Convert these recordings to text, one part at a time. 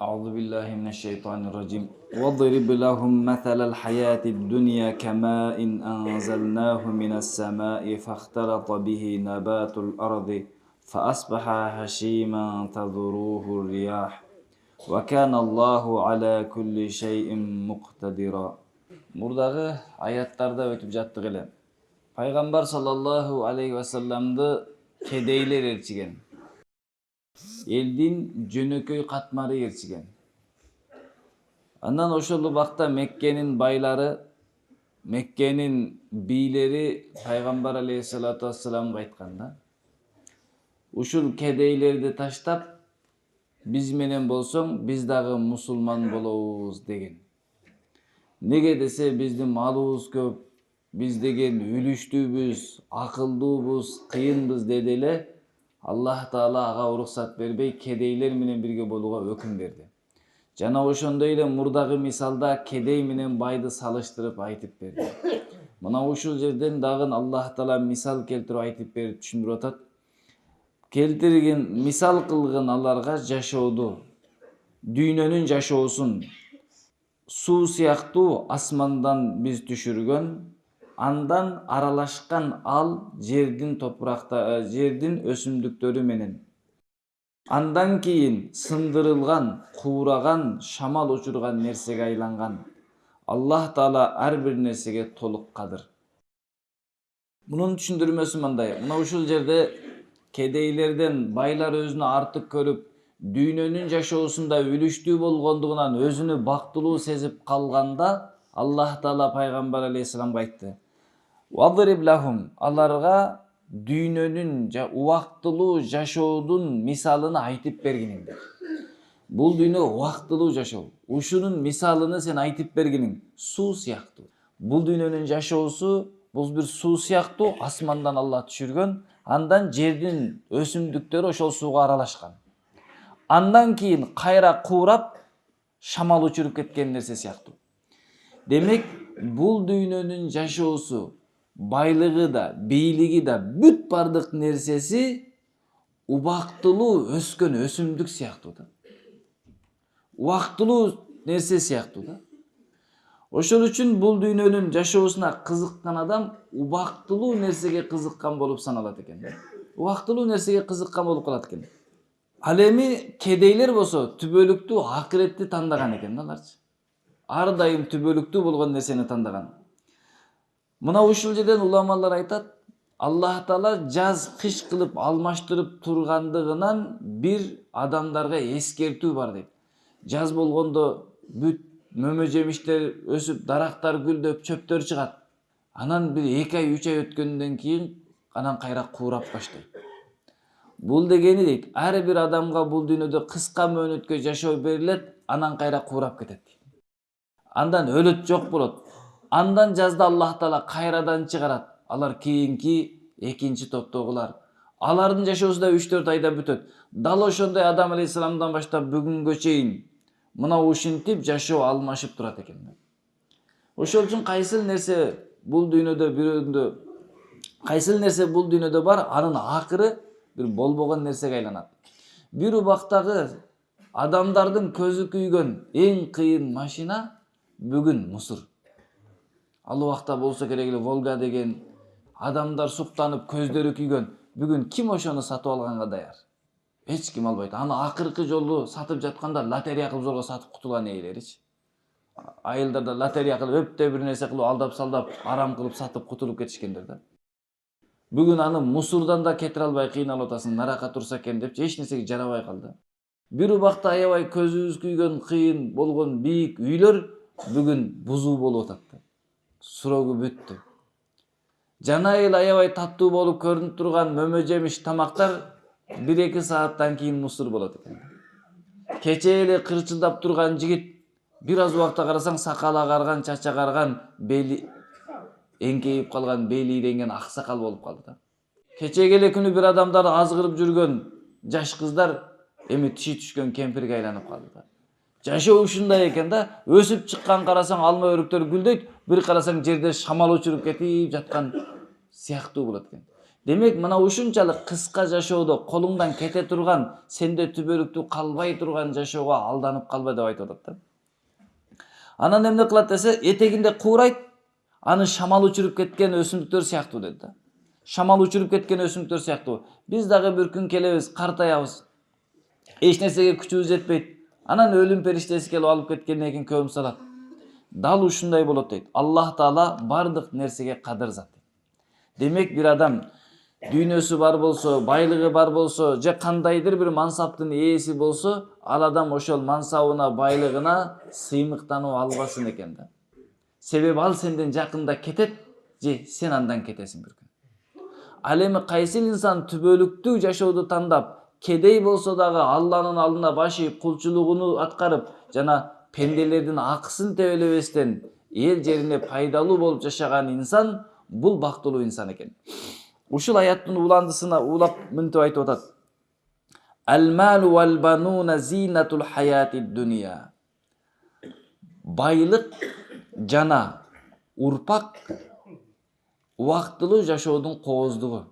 أعوذ بالله من الشيطان الرجيم واضرب لهم مثل الحياة الدنيا كماء أنزلناه من السماء فاختلط به نبات الأرض فأصبح هشيما تذروه الرياح وكان الله على كل شيء مقتدرا. Мурдагы аяттарда өтүп жаттык эле. Пайгамбар саллаллаху алейхи вассаламды кедейлер ээрчиген. Элдин жөнөкөй катмары ээрчиген. Андан ошол убакта Меккенин байлары, Меккенин бийлери Пайгамбар алейхиссалату вассаламга айткан да. Ушул кедейлерди таштап, биз менен болсоң, биз дагы мусулман болобуз деген. Неге десе биздин малыбыз көп, биз деген үлүштүүбүз, акылдуубуз, кыйынбыз деди эле. Аллах Таала ага уруксат бербей, кедейлер менен бирге болууга өкүм берди. Жана ошондой эле мурдагы мисалда кедей менен байды салыштырып айтып берди. Мына ушул жерден дагы Аллах Таала мисал келтирип айтып берип түшүндүрүп атат. Келтирген мисал кылган аларга жашоодо, дүйнөнүн жашоосун суу сыяктуу асмандан биз түшүргөн, андан аралашкан ал жердин топуракта, жердин өсүмдүктөрү менен. Андан кийин сындырылган, куураган, шамал учурган нерсеге айланган. Аллах Таала ар бир нерсеге толук кадыр. Мунун түшүндүрмөсү мындай. Мына ушул жерде кедейлерден байлар өзүнө артык көрүп, дүйнөнүн жашоосунда үлүштүү болгондугунан өзүнү бактылуу сезип калганда, Аллах Таала Пайгамбар алейхиссаламга айтты. Вадриб лахум, аларга дүйнөнүн убактылуу жашоодун мисалын айтып бергиниңдер. Бул дүйнө убактылуу жашоо. Ушунун мисалын сен айтып бергиниң суу сыяктуу. Бул дүйнөнүн жашоосу бул бир суу сыяктуу, асмандан Алла түшүргөн, андан жердин өсүмдүктөрү ошол сууга аралашкан. Андан кийин кайра куурап, шамал учуруп кеткен нерсе сыяктуу. Демек, бул дүйнөнүн жашоосу, байлыгы да, бийлиги да, бүт бардык нерсеси убактылуу өскөн өсүмдүк сыяктуу да. Убактылуу нерсе сыяктуу да. Ошол үчүн бул дүйнөнүн жашоосуна кызыккан адам убактылуу нерсеге кызыккан болуп саналат экен. Убактылуу нерсеге кызыккан болуп калат экен. Ал эми кедейлер болсо түбөлүктүү акыретти тандаган экен да аларчы. Ар дайым түбөлүктүү болгон нерсени тандаган. Мына ушул жерден уламалар айтат, Аллах Таала жаз кыш кылып алмаштырып тургандыгынан бир адамдарга эскертүү бар дейт. Жаз болгондо бүт мөмө жемиштер өсүп, дарактар гүлдөп, чөптөр чыгат. Анан бир 2 ай, 3 ай өткөндөн кийин анан кайра куурап баштайт. Бул дегени дейт, ар бир адамга бул дүйнөдө кыска мөөнөткө жашоо берилет, анан кайра куурап кетет. Андан өлөт, жок болот. Андан жазда Аллах Таала кайрадан чыгарат. Алар кийинки экинчи топтогулар. Алардын жашоосу да 3-4 айда бүтөт. Дал ошондой Адам алейхисаламдан баштап бүгүнгө чейин мына ушинтип жашоо алмашып турат экен. Ошол үчүн кайсыл нерсе бул дүйнөдө бар, анын акыры бир болбогон нерсеге айланат. Бир убактагы адамдардын көзү күйгөн эң кыйын машина бүгүн мусур. Ал убакта болсо керек эле Волга деген, адамдар суктанып көздөрү күйгөн. Бүгүн ким ошону сатып алганга даяр? Эч ким албайт. Аны акыркы жолу сатып жатканда лотерея кылып зорго сатып кутулган ээлеричи. Айылдарда лотерея кылып, өптө бир нерсе кылып, алдап-салдап, арам кылып сатып кутулуп кетишкендер да. Бүгүн аны мусурдан да кетире албай кыйналып атасың, нарака турса экен деп, эч нерсеге жарабай калды. Бир убакта аябай көзүбүз күйгөн, кыйын болгон бийик үйлөр бүгүн бузуу болуп атат. Сурогу бүттү. Жана эле аябай таттуу болуп көрүнүп турган мөмө жемиш тамактар 1-2 сааттан кийин мусур болот экен. Кече эле кырчылдап турган жигит бир аз убакта карасаң сакалы агарган, чачы агарган, бели эңкейип калган, бели ийренген аксакал болуп калды да. Кечеге эле күнү бир адамдар азгырып жүргөн жаш кыздар эми тиши түшкөн кемпирге айланып калды да. Жашоо ушундай экен да, өсүп чыккан карасаң алма өрүктөр гүлдөйт, бир карасаң жерде шамал учуруп кетип жаткан сыяктуу болот экен. Демек мына ушунчалык кыска жашоодо колуңдан кете турган, сенде түбөлүктүү калбай турган жашоого алданып калба деп айтып атат да. Анан эмне кылат десе, этегинде куурайт, аны шамал учуруп кеткен өсүмдүктөр сыяктуу дейт да. Шамал учуруп кеткен өсүмдүктөр сыяктуу. Биз дагы бир күн келебиз, картаябыз. Эч нерсеге күчүбүз жетпейт. Анан өлүм периштеси келип алып кеткенден кийин көмүп салат. Дал ушундай болот дейт. Аллах Таала бардык нерсеге кадыр зат. Демек бир адам дүйнөсү бар болсо, байлыгы бар болсо, же кандайдыр бир мансаптын ээси болсо, ал адам ошол мансабына, байлыгына сыймыктанып албасын экен да. Себеби ал сенден жакында кетет, же сен андан кетесиң бир күн. Ал эми кайсы инсан түбөлүктүү жашоодо тандап, кедей болсо дагы Алланын алдына баш ийип, кулчулугуну аткарып, жана пенделердин акысын тебелебестен эл жерине пайдалуу болуп жашаган инсан, бул бактылуу инсан экен. Ушул аяттын уландысына улап мынтип айтып атат. Ал-малу вал-бануна зинатул хаятид дуния. Байлык жана урпак убактылуу жашоодун кооздугу.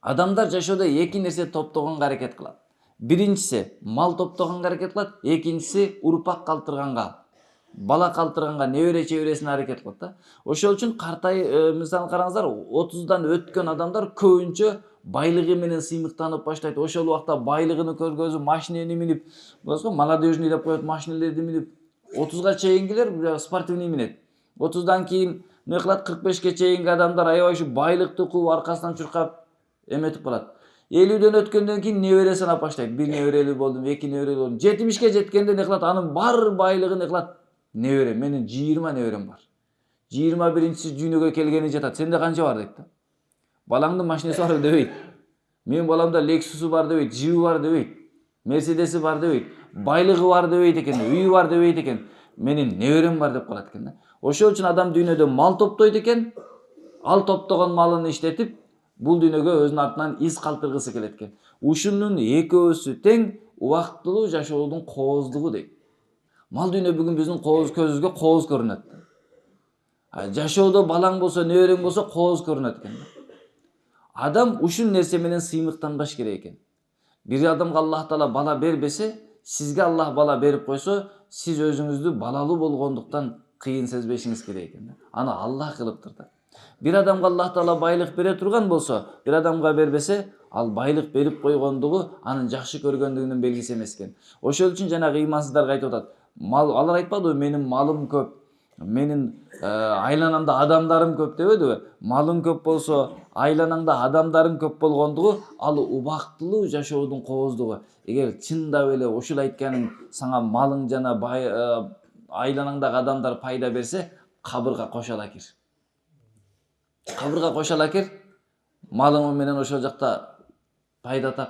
Адамдар жашоодо эки нерсе топтогонго аракет кылат. Биринчиси мал топтогонго аракет кылат, экинчиси урпак калтырганга, бала калтырганга, небере чебересине аракет кылат да. Ошол үчүн мисалы караңыздар, 30дан өткөн адамдар көбүнчө байлыгы менен сыймыктанып баштайт. Ошол убакта байлыгын көргөзүп, машинени минип, болсо молодежный деп коет, машинелерди минип, 30га чейингилер спортивный минет. 30дан кийин эмне кылат, 45ке чейинки адамдар аябай ушу байлыкты кууп, аркасынан чуркап эметип калат. 50дөн өткөндөн кийин небере санап баштайт. Бир неберелүү болдум, эки неберелүү болдум. 70ке жеткенде эмне кылат? Анын бар байлыгын эмне кылат? Небере. Менин 20 неберем бар. 21-си дүйнөгө келгени жатат. Сенде канча бар дейт да. Балаңдын машинеси бар дебейт. Менин баламда Lexus'у бар дебейт, Jeep'и бар дебейт, Mercedes'i бар дебейт, байлыгы бар дебейт экен, үйү бар дебейт экен. Менин неберем бар деп калат экен да. Ошол үчүн адам дүйнөдө мал топтойт экен, ал топтогон малын иштетип, бул дүйнөгө өзүнүн артынан из калтыргысы келет экен. Ушунун экөөсү тең убактылуу жашоодун кооздугу дейт. Мал дүйнө бүгүн биздин көзүбүзгө кооз көрүнөт. Жашоодо балаң болсо, неберең болсо кооз көрүнөт экен. Адам ушул нерсе менен сыймыктанбаш керек экен. Бир адамга Аллах Таала бала бербесе, сизге Аллах бала берип койсо, сиз өзүңүздү балалуу болгондуктан кыйын сезбешиңиз керек экен. Аны Аллах кылыптыр да. Бир адамга Аллах Таала байлык бере турган болсо, бир адамга бербесе, ал байлык берип койгондугу анын жакшы көргөндүгүнүн белгиси эмес экен. Ошол үчүн жанагы ыймансыздарга айтып атат. Алар айтпадыбы, менин малым көп, менин айланамда адамдарым көп дебедиби? Малың көп болсо, айланаңда адамдарың көп болгондугу ал убактылуу жашоодун кооздугу. Эгер чындап эле ушул айтканың сага малың жана айланаңдагы адамдар пайда берсе, кабырга кошола кир. Кабырга кошола кир, малың менен ошол жакта пайда тап.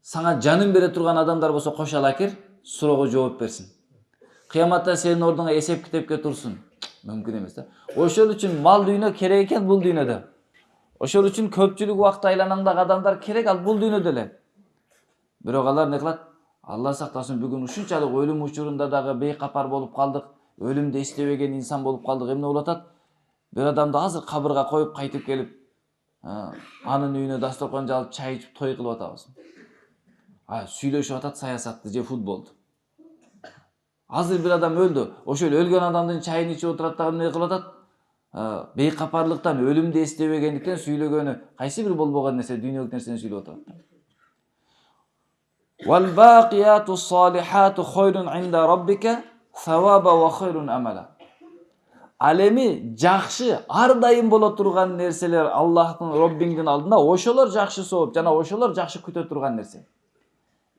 Сага жанын бере турган адамдар болсо кошола кир, суроого жооп берсин. Кыяматта сенин ордуңа эсеп китепке турсун. Мүмкүн эмес да. Ошол үчүн мал дүйнө керек экен бул дүйнөдө. Ошол үчүн көпчүлүк убакта айланаңдагы адамдар керек, ал бул дүйнөдө эле. Бирок алар не кылат? Алла сактасын, бүгүн ушунчалык өлүм учурунда дагы бейкапар болуп калдык, өлүмдү эстебеген инсан болуп калдык. Эмне болуп атат? Бир адамды азыр кабырга коюп кайтып келип, анын үйүнө дасторкон жалып, чай ичип той кылып атабыз. Сүйлөшүп атат саясатты же футболду. Азыр бир адам өлдү. Ошол өлгөн адамдын чайын ичип отурат дагы эмне кылып атат? Бейкапарлыктан, өлүмдү эстебегендиктен сүйлөгөнү кайсы бир болбогон нерсе, дүйнөлүк нерсени сүйлөп отурат. Вал бақияту салихату хойрун инда раббика саваба ва хойрун амала. Ал эми жакшы, ар дайым боло турган нерселер Аллахтын, Роббиңдин алдында ошолор жакшы сооп жана ошолор жакшы күтө турган нерсе.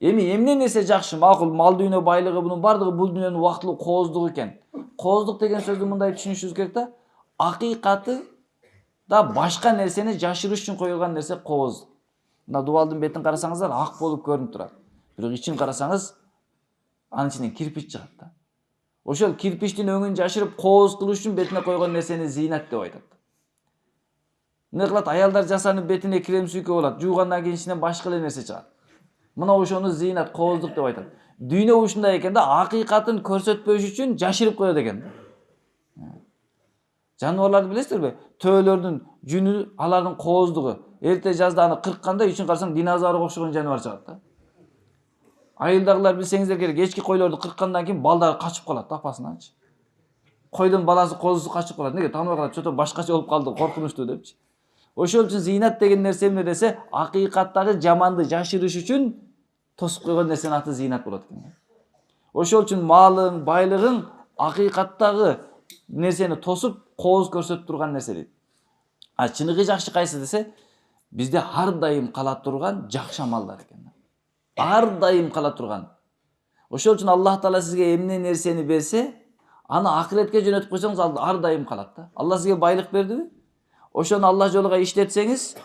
Эми эмне нерсе жакшы, макул, мал дүйнө байлыгы, бунун бардыгы бул дүйнөнүн убактылуу кооздугу экен. Кооздук деген сөздү мындай түшүнүшүбүз керек да. Акыйкаты да башка нерсени жашырыш үчүн коюлган нерсе кооз. Мына дубалдын бетин карасаңыздар, ак болуп көрүнүп турат. Бирок ичин карасаңыз, анын ичинен кирпич чыгат да. Ошол кирпичтин өңүн жашырып кооз кылыш үчүн бетине койгон нерсени зинат деп айтат. Эмне кылат? Аялдар жасанып бетине крем сүйкө болот, жуугандан кийин ичинен башка эле нерсе чыгат. Мына ошону зинат, кооздук деп айтат. Дүйнө ушундай экен да, акыйкатын көрсөтпөш үчүн жашырып коет экен. Жаныбарларды билесиздерби? Төөлөрдүн жүнү, алардын кооздугу. Эрте жазда аны кыркканда үчүн карасаң динозаврга окшогон жаныбар чыгат да. Айылдагылар билсеңиздер керек, эчки койлорду кырккандан кийин балдары качып калат да апасынанчы. Койдун баласы коозусу качып калат. Неге? Тааныбай калат, чото башкача болуп калды, коркунучтуу депчи. Ошол үчүн зыйнат деген нерсе эмне десе, акыйкаттагы жаманды жашырыш үчүн тосуп койгон нерсенин аты зыйнат болот экен. Ошол үчүн малың, байлыгың акыйкаттагы нерсени тосуп, кооз көрсөтүп турган нерсе дейт. А чыныгы жакшы кайсы десе, бизде ар дайым кала турган жакшы амалдар экен. Ар дайым кала турган. Ошол үчүн Аллах Таала сизге эмне нерсени берсе, аны акыретке жөнөтүп койсоңуз ал ар дайым калат да. Алла сизге байлык бердиби? Ошону Алла жолуга иштетсеңиз,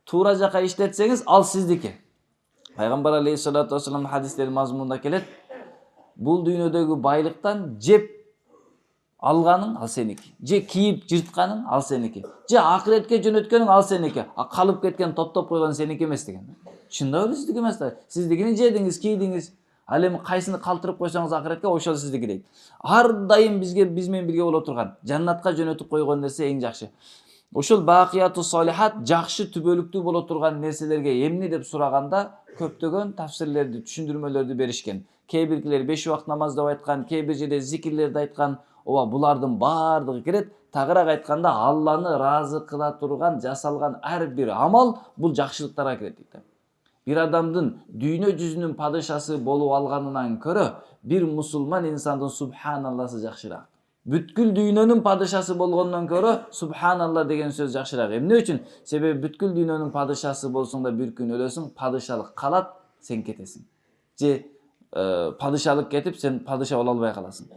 туура жака иштетсеңиз, ал сиздики. Пайгамбар алейхиссалату вассалам хадистердин мазмунунда келет. Бул дүйнөдөгү байлыктан жеп алганың ал сеники. Же кийип жыртканың ал сеники. Же акыретке жөнөткөнүң ал сеники. А калып кеткен топтоп койгон сеники эмес деген. Чындап эле сиздики эмес да. Сиздикини жедиңиз, кийдиңиз. Ал эми кайсыны калтырып койсоңуз акыретке ошол сиздики дейт. Ар дайым биз менен бирге боло турган, жаннатка жөнөтүп койгон нерсе эң жакшы. Ошол бакыяту солихат жакшы түбөлүктүү боло турган нерселерге эмне деп сураганда көптөгөн тафсирлерди, түшүндүрмөлөрдү беришкен. Кээ биркилер 5 убакыт намаз деп айткан, кээ бир жерде зикирлерди айткан. Ооба булардын баардыгы кирет. Тагыраак айтканда Алланы ыраазы кыла турган жасалган ар бир амал бул жакшылыктарга кирет дейт. Bir адамдын дүйнө жүзүнүн падышасы болуп алганынан көрө бир мусулман инсандын субханалласы жакшыраак. Бүткүл дүйнөнүн падышасы болгондон көрө субханалла деген сөз жакшыраак. Эмне үчүн? Себеби бүткүл дүйнөнүн падышасы болсоң да бир күн өлөсүң, падышалык калат, сен кетесиң. Же падышалык кетип, сен падыша боло албай каласың.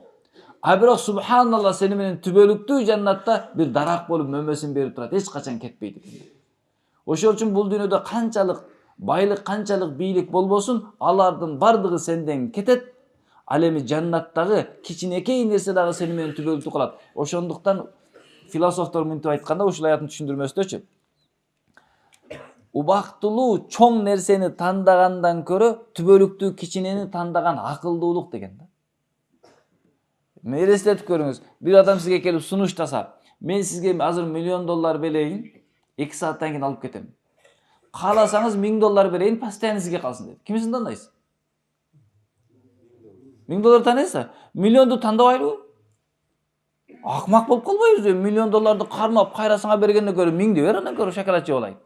А бирок субханалла сени менен түбөлүктүү жаннатта бир дарак болуп мөмөсүн берип турат, эч качан кетпейт экен. Ошол үчүн бул дүйнөдө канчалык байлык, канчалык бийлик болбосун, алардын бардыгы сенден кетет. Ал эми жаннаттагы кичинекей нерсе дагы сени менен түбөлүктүү калат. Ошондуктан философтор мынтип айтканда, ушул аяттын түшүндүрмөсүндөчү. Убактылуу чоң нерсени тандагандан көрө түбөлүктүү кичинени тандаган акылдуулук деген да. Элестетип көрүңүз. Бир адам сизге келип сунуштаса, мен сизге азыр $1,000,000 берейин, 2 сааттан кийин алып кетем. Кааласаңыз $1,000 берейин, постоянно сизге калсын дейт. Кимисин тандайсыз? $1,000 тандайсызбы? Миллионду тандабайлыбы? Акмак болуп калбайбызбы? $1,000,000 кармап кайрасыңа бергенден көрө 1000 бер, андан көрө шоколад жеп алайын.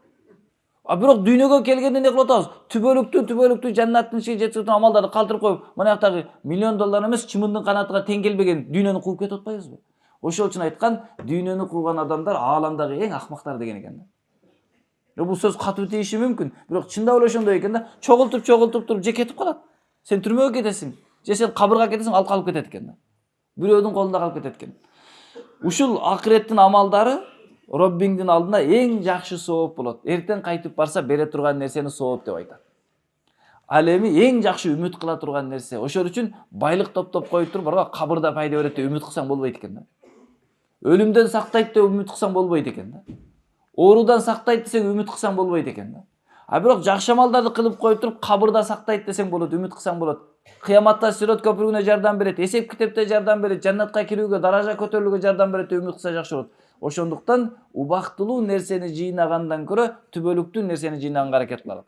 А бирок дүйнөгө келгенде эмне кылып атабыз? Түбөлүктүү жаннаттын ичине жеткизип амалдарды калтырып коюп, мына жактагы $1,000,000 эмес, чымындын канатыга тең келбеген дүйнөнү кууп кетип атпайбызбы? Ошол үчүн айткан, дүйнөнү кууган адамдар ааламдагы эң акмактар деген экен да. Бул сөз катуу тийиши мүмкүн, бирок чындап эле ошондой экен да. Чогултуп туруп же кетип калат. Сен түрмөгө кетесиң, же сен кабырга кетесиң, ал калып кетет экен да. Бирөөдүн колунда калып кетет экен. Ушул акыреттин амалдары Роббиңдин алдында эң жакшы сооп болот. Эртең кайтып барса бере турган нерсени сооп деп айтат. Ал эми эң жакшы үмүт кыла турган нерсе. Ошол үчүн байлык топтоп коюп туруп, барга кабырда пайда берет деп үмүт кылсаң болбойт экен да. Өлүмдөн сактайт деп үмүт кылсаң болбойт экен да. Оорудан сактайт десең үмүт кылсаң болбойт экен да. А бирок жакшы амалдарды кылып коюп туруп, кабырда сактайт десең болот, үмүт кылсаң болот. Кыяматта сирот көпүрүнө жардам берет, эсеп китепте жардам берет, жаннатка кирүүгө, даража көтөрүлүүгө жардам берет деп үмүт кылса жакшы болот. Ошондуктан убактылуу нерсени жыйнагандан көрө түбөлүктүү нерсени жыйнаганга аракет кылалы.